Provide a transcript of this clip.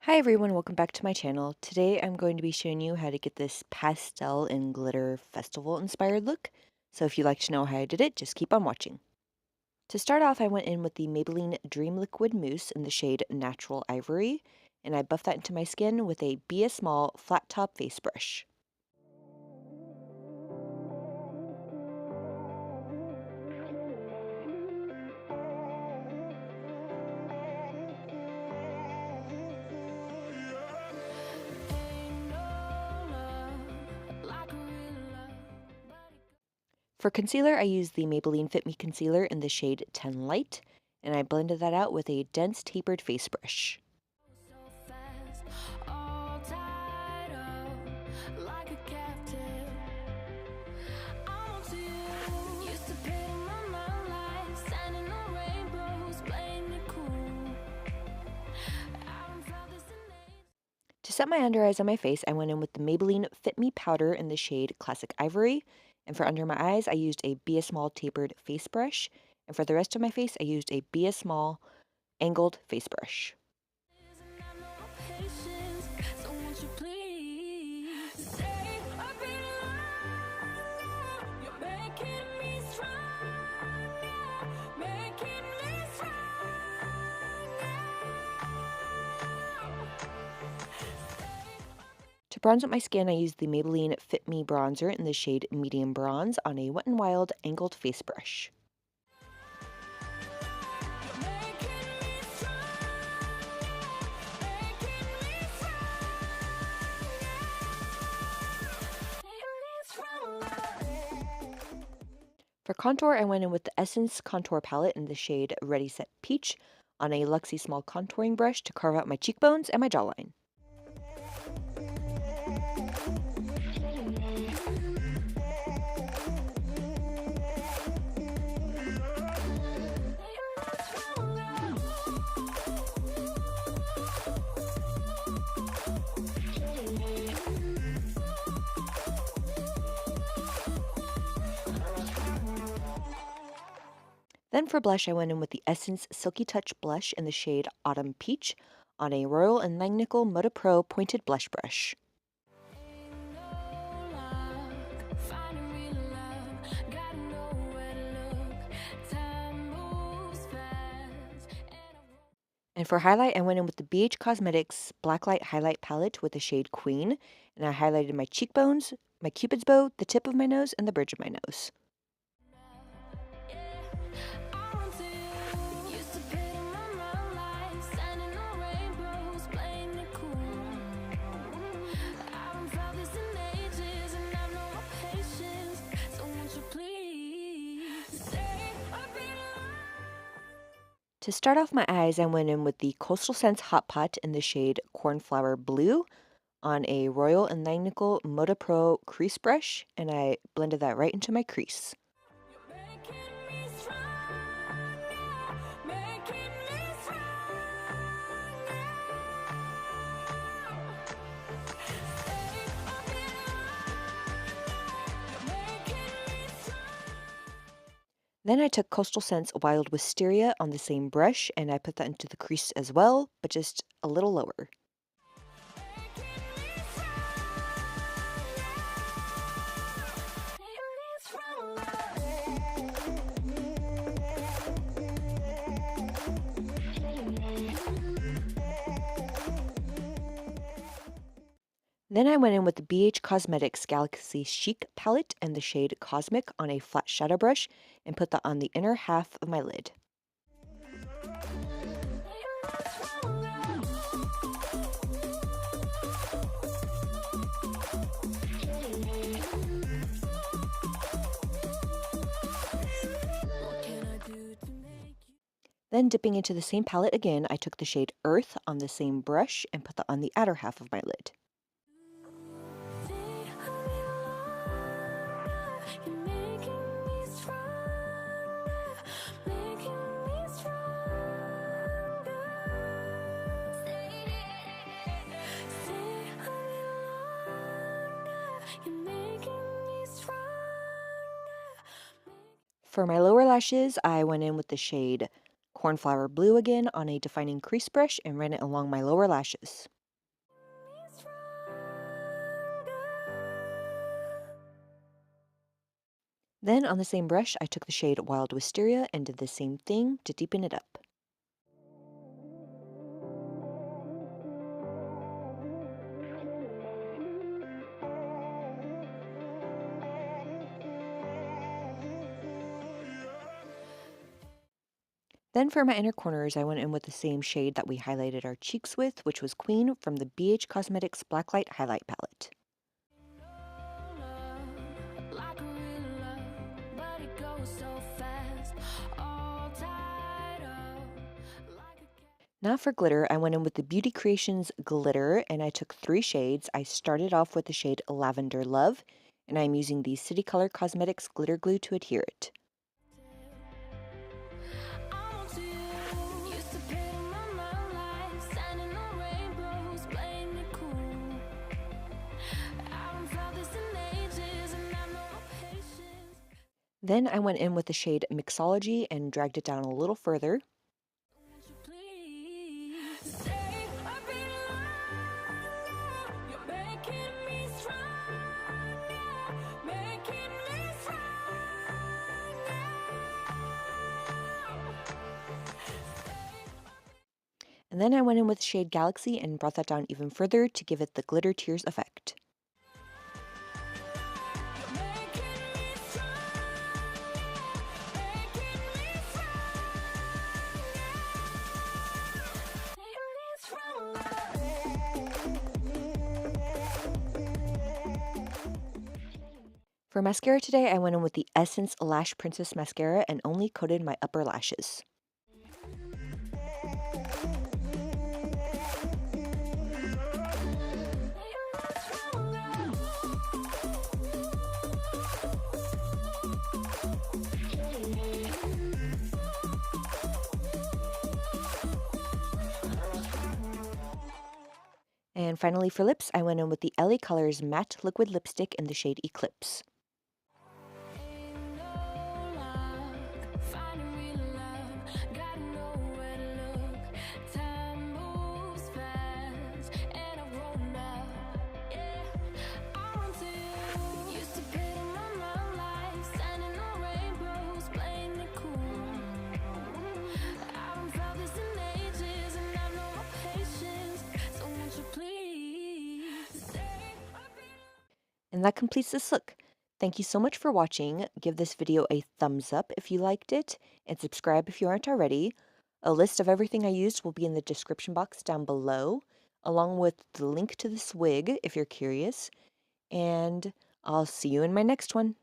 Hi everyone, welcome back to my channel. Today I'm going to be showing you how to get this pastel and glitter festival inspired look. So if you'd like to know how I did it, just keep on watching. To start off, I went in with the Maybelline Dream Liquid Mousse in the shade Natural Ivory, and I buffed that into my skin with a Be a Small flat top face brush. For concealer, I used the Maybelline Fit Me Concealer in the shade 10 Light, and I blended that out with a dense tapered face brush. To set my under eyes on my face, I went in with the Maybelline Fit Me Powder in the shade Classic Ivory, and for under my eyes, I used a Be a Small tapered face brush, and for the rest of my face, I used a Be a Small angled face brush. To bronze up my skin, I used the Maybelline Fit Me Bronzer in the shade Medium Bronze on a Wet n Wild angled face brush. For contour, I went in with the Essence Contour Palette in the shade Ready Set Peach on a Luxie Small Contouring Brush to carve out my cheekbones and my jawline. Then for blush, I went in with the Essence Silky Touch Blush in the shade Autumn Peach on a Royal and Langnickel Moda Pro Pointed Blush Brush. And for highlight, I went in with the BH Cosmetics Blacklight Highlight Palette with the shade Queen, and I highlighted my cheekbones, my cupid's bow, the tip of my nose, and the bridge of my nose. To start off my eyes, I went in with the Coastal Scents Hot Pot in the shade Cornflower Blue on a Royal and Langnickel Moda Pro crease brush, and I blended that right into my crease. Then I took Coastal Scents Wild Wisteria on the same brush, and I put that into the crease as well, but just a little lower. Then I went in with the BH Cosmetics Galaxy Chic palette and the shade Cosmic on a flat shadow brush and put that on the inner half of my lid. Then dipping into the same palette again, I took the shade Earth on the same brush and put that on the outer half of my lid. For my lower lashes, I went in with the shade Cornflower Blue again on a defining crease brush and ran it along my lower lashes. Then on the same brush, I took the shade Wild Wisteria and did the same thing to deepen it up. Then for my inner corners, I went in with the same shade that we highlighted our cheeks with, which was Queen from the BH Cosmetics Blacklight Highlight Palette. Now for glitter, I went in with the Beauty Creations Glitter, and I took 3 shades. I started off with the shade Lavender Love, and I'm using the City Color Cosmetics Glitter Glue to adhere it. Then I went in with the shade Mixology and dragged it down a little further. And then I went in with shade Galaxy and brought that down even further to give it the glitter tears effect. For mascara today, I went in with the Essence Lash Princess Mascara and only coated my upper lashes. And finally for lips, I went in with the LA Colors Matte Liquid Lipstick in the shade Eclipse. And that completes this look. Thank you so much for watching. Give this video a thumbs up if you liked it, and subscribe if you aren't already. A list of everything I used will be in the description box down below, along with the link to this wig if you're curious. And I'll see you in my next one.